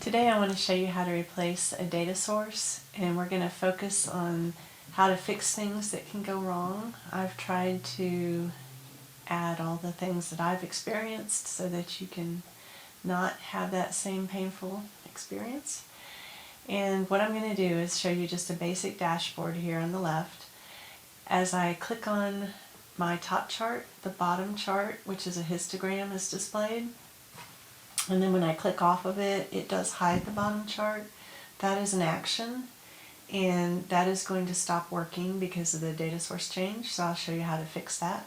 Today I want to show you how to replace a data source, and we're going to focus on how to fix things that can go wrong. I've tried to add all the things that I've experienced so that you can not have that same painful experience. And what I'm going to do is show you just a basic dashboard here on the left. As I click on my top chart, the bottom chart, which is a histogram, is displayed. And then when I click off of it, it does hide the bottom chart. That is an action, and that is going to stop working because of the data source change, so I'll show you how to fix that.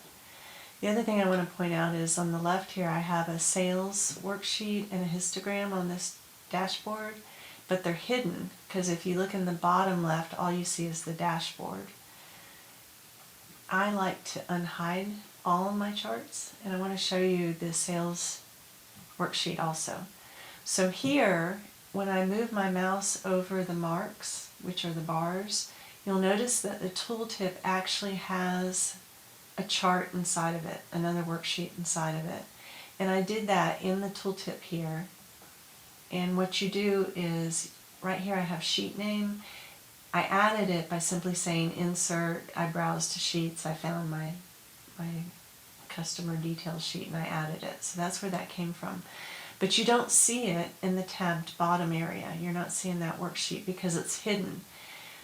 The other thing I want to point out is on the left here I have a sales worksheet and a histogram on this dashboard, but they're hidden because if you look in the bottom left, all you see is the dashboard. I like to unhide all of my charts, and I want to show you the sales worksheet also. So here, when I move my mouse over the marks, which are the bars, you'll notice that the tooltip actually has a chart inside of it, another worksheet inside of it. And I did that in the tooltip here. And what you do is, right here I have sheet name. I added it by simply saying insert. I browsed to sheets, I found my customer details sheet and I added it. So that's where that came from. But you don't see it in the tabbed bottom area. You're not seeing that worksheet because it's hidden.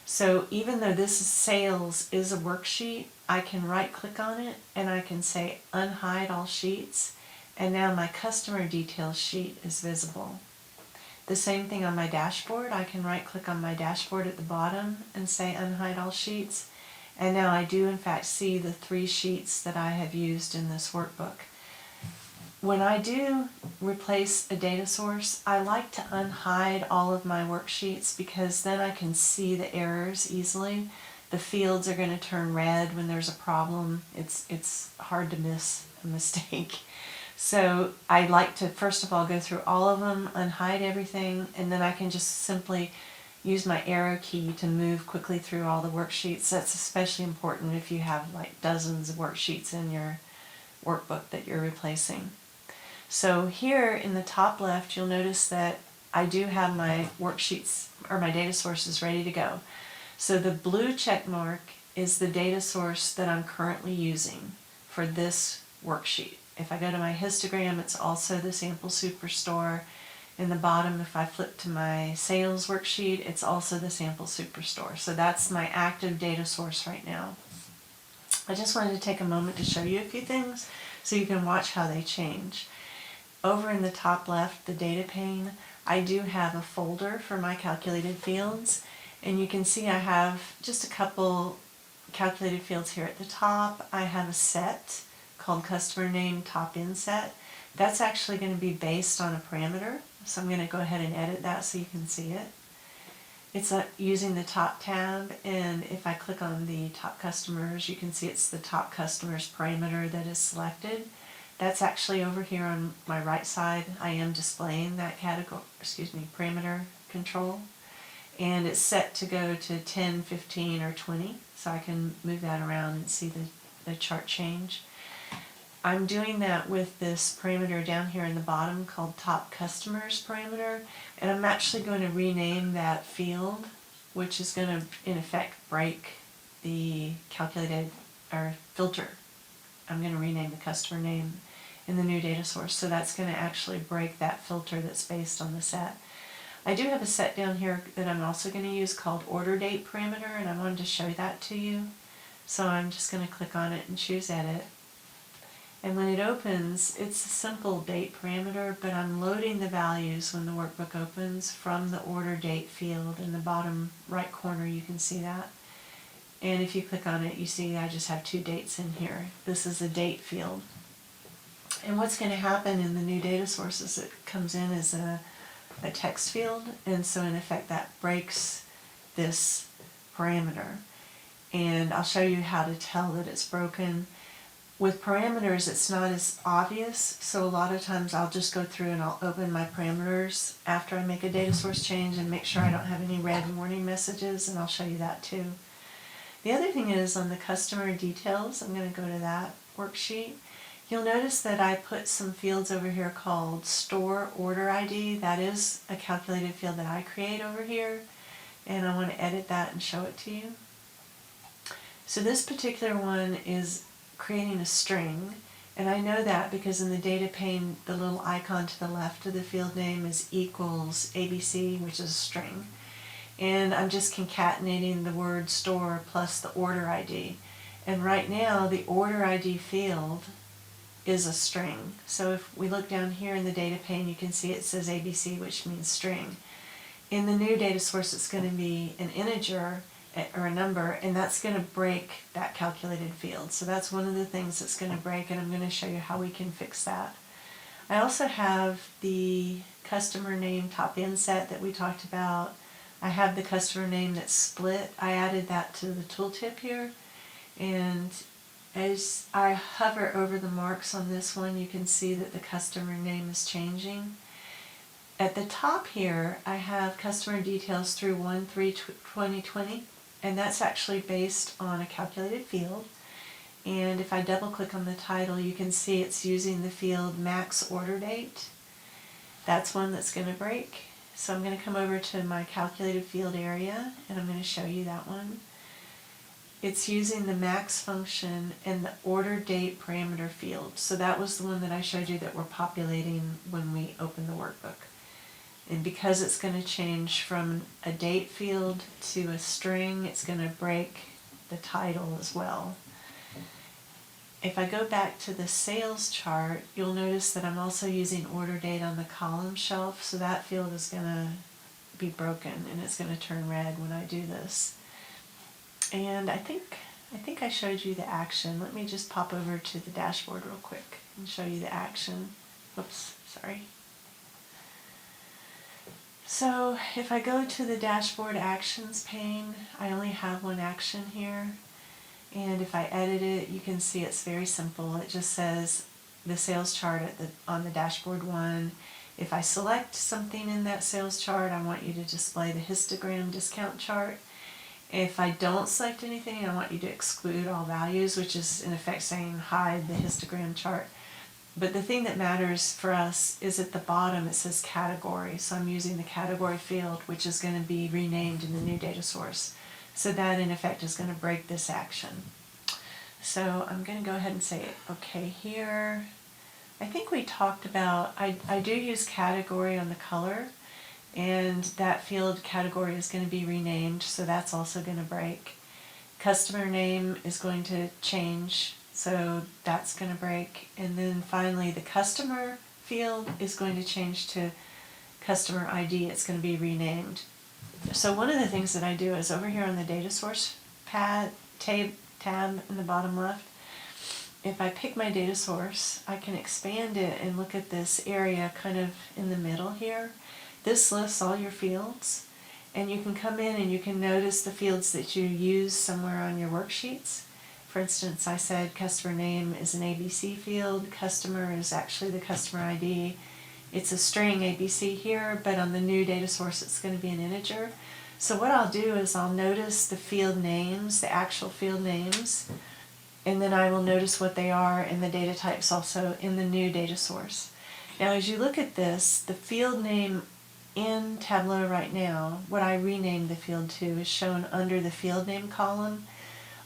So even though this is sales is a worksheet, I can right click on it and I can say unhide all sheets, and now my customer details sheet is visible. The same thing on my dashboard. I can right click on my dashboard at the bottom and say unhide all sheets. And now I do in fact see the 3 sheets that I have used in this workbook. When I do replace a data source, I like to unhide all of my worksheets because then I can see the errors easily. The fields are going to turn red when there's a problem. It's hard to miss a mistake. So I like to first of all go through all of them, unhide everything, and then I can just simply use my arrow key to move quickly through all the worksheets. That's especially important if you have like dozens of worksheets in your workbook that you're replacing. So here in the top left, you'll notice that I do have my worksheets or my data sources ready to go. So the blue check mark is the data source that I'm currently using for this worksheet. If I go to my histogram, it's also the sample superstore. In the bottom, if I flip to my sales worksheet, it's also the sample superstore. So that's my active data source right now. I just wanted to take a moment to show you a few things so you can watch how they change. Over in the top left, the data pane, I do have a folder for my calculated fields, and you can see I have just a couple calculated fields here at the top. I have a set called customer name top in set. That's actually going to be based on a parameter, so I'm going to go ahead and edit that so you can see it. It's using the top tab, and if I click on the top customers, you can see it's the top customers parameter that is selected. That's actually over here on my right side. I am displaying that parameter control, and it's set to go to 10, 15, or 20, so I can move that around and see the chart change. I'm doing that with this parameter down here in the bottom called top customers parameter, and I'm actually going to rename that field, which is going to in effect break the calculated or filter. I'm going to rename the customer name in the new data source, so that's going to actually break that filter that's based on the set. I do have a set down here that I'm also going to use called order date parameter, and I wanted to show that to you. So I'm just going to click on it and choose edit. And when it opens, it's a simple date parameter, but I'm loading the values when the workbook opens from the order date field. In the bottom right corner you can see that. And if you click on it, you see I just have 2 dates in here. This is a date field. And what's going to happen in the new data source is it comes in as a text field, and so in effect that breaks this parameter. And I'll show you how to tell that it's broken. With parameters, it's not as obvious, so a lot of times I'll just go through and I'll open my parameters after I make a data source change and make sure I don't have any red warning messages, and I'll show you that too. The other thing is on the customer details, I'm going to go to that worksheet, You'll notice that I put some fields over here called Store Order ID. That is a calculated field that I create over here, and I want to edit that and show it to you. So this particular one is creating a string, and I know that because in the data pane the little icon to the left of the field name is equals ABC, which is a string, and I'm just concatenating the word store plus the order ID. And right now the order ID field is a string. So if we look down here in the data pane, you can see it says ABC, which means string. In the new data source, it's going to be an integer or a number, and that's going to break that calculated field. So that's one of the things that's going to break, and I'm going to show you how we can fix that. I also have the customer name top inset that we talked about. I have the customer name that's split. I added that to the tooltip here, and as I hover over the marks on this one, you can see that the customer name is changing. At the top here, I have customer details through 1/3/2020, and that's actually based on a calculated field. And if I double click on the title, you can see it's using the field max order date. That's one that's going to break. So I'm going to come over to my calculated field area, and I'm going to show you that one. It's using the max function and the order date parameter field. So that was the one that I showed you that we're populating when we open the workbook. And because it's going to change from a date field to a string, it's going to break the title as well. If I go back to the sales chart, you'll notice that I'm also using order date on the column shelf, so that field is going to be broken and it's going to turn red when I do this. And I think I showed you the action. Let me just pop over to the dashboard real quick and show you the action. Oops, sorry. So if I go to the dashboard actions pane, I only have one action here. And if I edit it, you can see it's very simple. It just says the sales chart on the dashboard one. If I select something in that sales chart, I want you to display the histogram discount chart. If I don't select anything, I want you to exclude all values, which is in effect saying hide the histogram chart. But the thing that matters for us is at the bottom it says category. So I'm using the category field, which is going to be renamed in the new data source. So that in effect is going to break this action. So I'm going to go ahead and say okay here. I think we talked about, I do use category on the color, and that field category is going to be renamed, so that's also going to break. Customer name is going to change, so that's going to break. And then finally the customer field is going to change to customer ID. It's going to be renamed. So one of the things that I do is over here on the data source tab in the bottom left, if I pick my data source, I can expand it and look at this area kind of in the middle here. This lists all your fields, and you can come in and you can notice the fields that you use somewhere on your worksheets. For instance, I said customer name is an ABC field, customer is actually the customer ID. It's a string ABC here, but on the new data source it's going to be an integer. So what I'll do is I'll notice the field names, the actual field names, and then I will notice what they are and the data types also in the new data source. Now as you look at this, the field name in Tableau right now, what I renamed the field to, is shown under the field name column.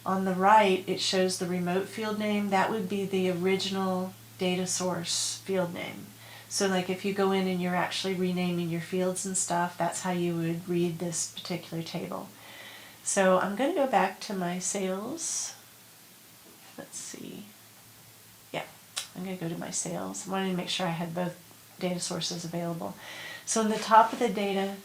On the right, it shows the remote field name. That would be the original data source field name. So like if you go in and you're actually renaming your fields and stuff, that's how you would read this particular table. So I'm going to go back to my sales. Let's see. Yeah, I'm going to go to my sales. I wanted to make sure I had both data sources available. So in the top of the data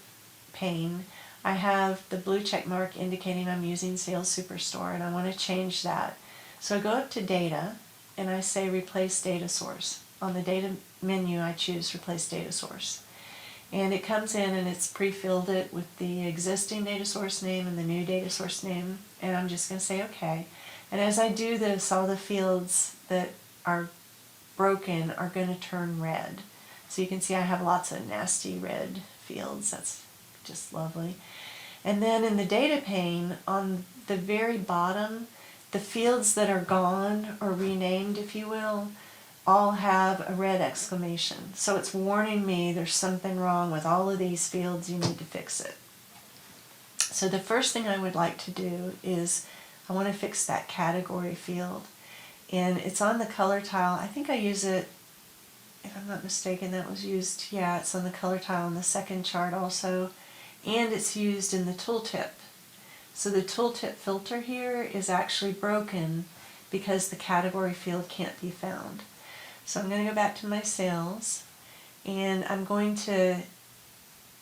pane, I have the blue check mark indicating I'm using Sales Superstore, and I want to change that. So I go up to Data, and I say Replace Data Source. On the Data menu, I choose Replace Data Source. And it comes in and it's pre-filled it with the existing data source name and the new data source name, and I'm just going to say OK. And as I do this, all the fields that are broken are going to turn red. So you can see I have lots of nasty red fields. That's just lovely. And then in the data pane, on the very bottom, the fields that are gone or renamed, if you will, all have a red exclamation. So it's warning me there's something wrong with all of these fields, you need to fix it. So the first thing I would like to do is I want to fix that category field. And it's on the color tile. I think I use it, if I'm not mistaken, that was used, yeah, it's on the color tile on the second chart also. And it's used in the tooltip. So the tooltip filter here is actually broken because the category field can't be found. So I'm going to go back to my sales, and I'm going to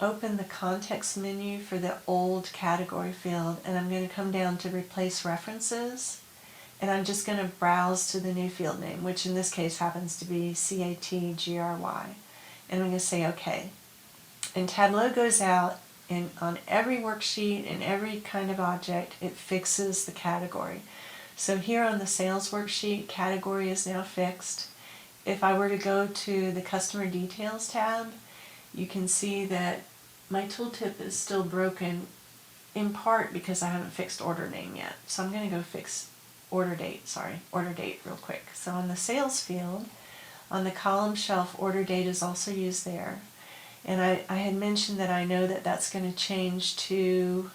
open the context menu for the old category field, and I'm going to come down to replace references, and I'm just going to browse to the new field name, which in this case happens to be CATGRY, and I'm going to say OK. And Tableau goes out, and on every worksheet and every kind of object it fixes the category. So here on the sales worksheet, category is now fixed. If I were to go to the customer details tab, you can see that my tooltip is still broken, in part because I haven't fixed order name yet. So I'm going to go fix order date real quick. So on the sales field, on the column shelf, order date is also used there. And I had mentioned that I know that that's going to change to,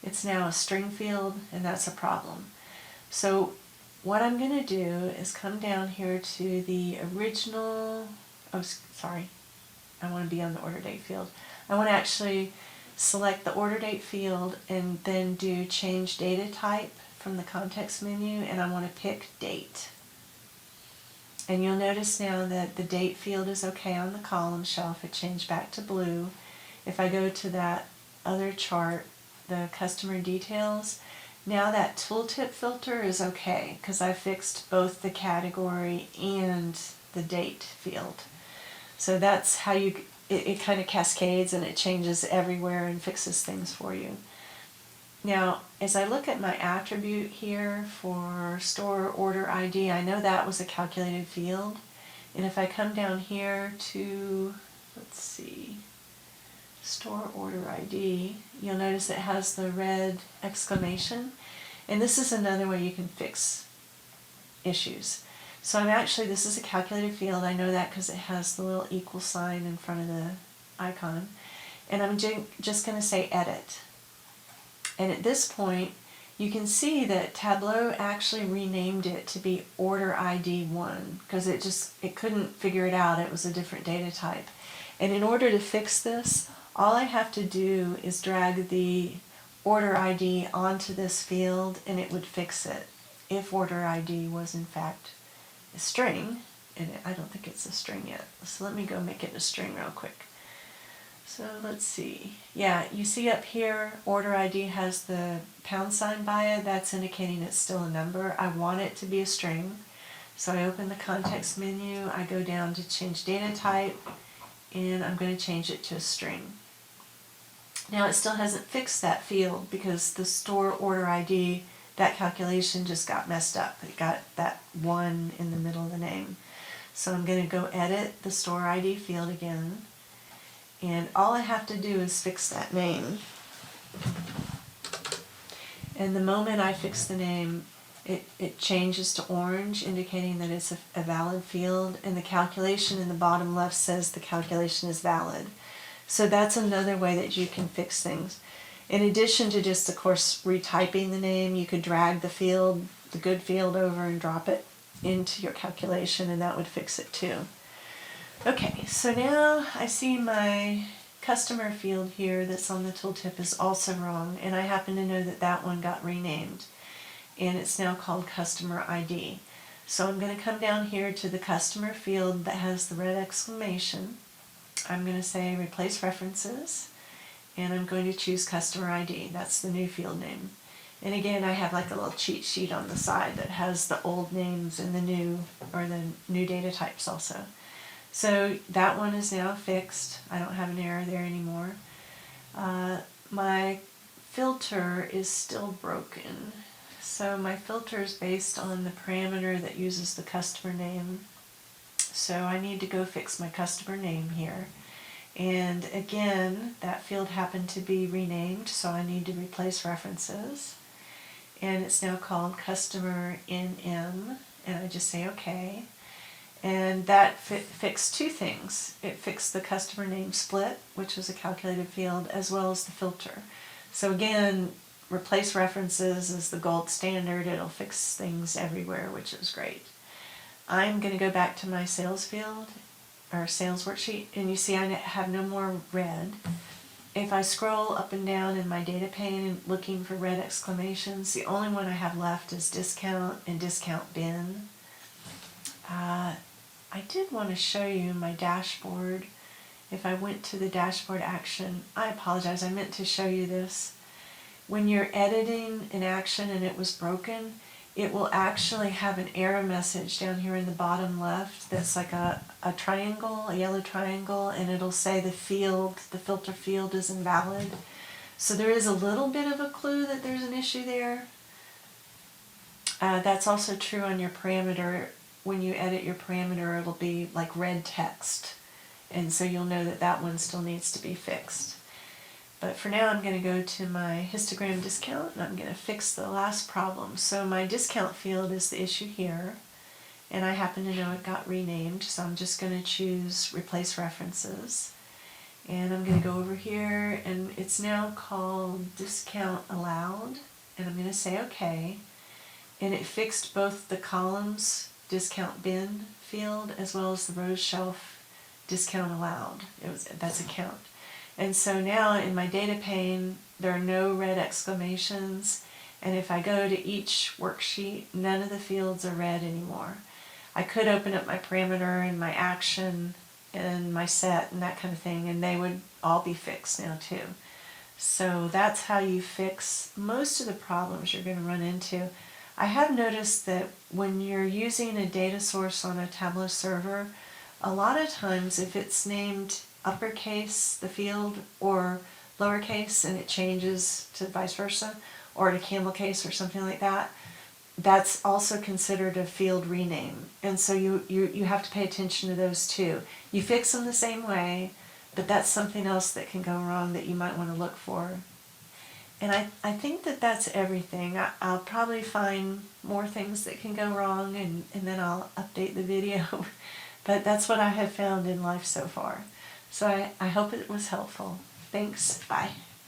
it's now a string field, and that's a problem. So what I'm going to do is come down here to the original, oh sorry, I want to be on the order date field. I want to actually select the order date field and then do change data type from the context menu, and I want to pick date. And you'll notice now that the date field is okay on the column shelf. It changed back to blue. If I go to that other chart, the customer details, now that tooltip filter is okay because I fixed both the category and the date field. So that's how it kind of cascades, and it changes everywhere and fixes things for you. Now, as I look at my attribute here for store order ID, I know that was a calculated field. And if I come down here to, let's see, store order ID, you'll notice it has the red exclamation. And this is another way you can fix issues. So this is a calculated field. I know that because it has the little equal sign in front of the icon. And I'm just going to say edit. And at this point, you can see that Tableau actually renamed it to be Order ID 1 because it couldn't figure it out. It was a different data type. And in order to fix this, all I have to do is drag the Order ID onto this field, and it would fix it if Order ID was in fact a string. And I don't think it's a string yet. So let me go make it a string real quick. So let's see. Yeah, you see up here, order ID has the pound sign by it. That's indicating it's still a number. I want it to be a string. So I open the context menu, I go down to change data type, and I'm going to change it to a string. Now it still hasn't fixed that field because the store order ID, that calculation just got messed up. It got that 1 in the middle of the name. So I'm going to go edit the store ID field again. And all I have to do is fix that name. And the moment I fix the name, it changes to orange, indicating that it's a valid field, and the calculation in the bottom left says the calculation is valid. So that's another way that you can fix things. In addition to just, of course, retyping the name, you could drag the field, the good field, over and drop it into your calculation, and that would fix it too. Okay, so now I see my customer field here that's on the tooltip is also wrong, and I happen to know that that one got renamed, and it's now called customer ID. So I'm going to come down here to the customer field that has the red exclamation. I'm going to say replace references, and I'm going to choose customer ID. That's the new field name. And again, I have like a little cheat sheet on the side that has the old names and the new data types also. So that one is now fixed. I don't have an error there anymore. My filter is still broken. So my filter is based on the parameter that uses the customer name. So I need to go fix my customer name here. And again, that field happened to be renamed, so I need to replace references. And it's now called customer NM, and I just say OK. And that fixed two things. It fixed the customer name split, which was a calculated field, as well as the filter. So again, replace references is the gold standard. It'll fix things everywhere, which is great. I'm going to go back to my sales field, or sales worksheet, and you see I have no more red. If I scroll up and down in my data pane looking for red exclamations, the only one I have left is discount and discount bin. I did want to show you my dashboard. If I went to the dashboard action, I apologize, I meant to show you this. When you're editing an action and it was broken, it will actually have an error message down here in the bottom left that's like a triangle, a yellow triangle, and it'll say the filter field is invalid. So there is a little bit of a clue that there's an issue there. That's also true on your parameter. When you edit your parameter, it'll be like red text, and so you'll know that that one still needs to be fixed. But for now, I'm going to go to my histogram discount, and I'm going to fix the last problem. So my discount field is the issue here, and I happen to know it got renamed, so I'm just going to choose replace references. And I'm going to go over here, and it's now called discount allowed, and I'm going to say OK. And it fixed both the columns discount bin field as well as the rows shelf discount allowed. That's a count. And so now in my data pane there are no red exclamations, and if I go to each worksheet, none of the fields are red anymore. I could open up my parameter and my action and my set and that kind of thing, and they would all be fixed now too. So that's how you fix most of the problems you're going to run into. I have noticed that when you're using a data source on a Tableau server, a lot of times if it's named uppercase, the field, or lowercase, and it changes to vice versa, or to camel case or something like that, that's also considered a field rename. And so you have to pay attention to those too. You fix them the same way, but that's something else that can go wrong that you might want to look for. And I think that that's everything. I'll probably find more things that can go wrong, and then I'll update the video. But that's what I have found in life so far. So I hope it was helpful. Thanks. Bye.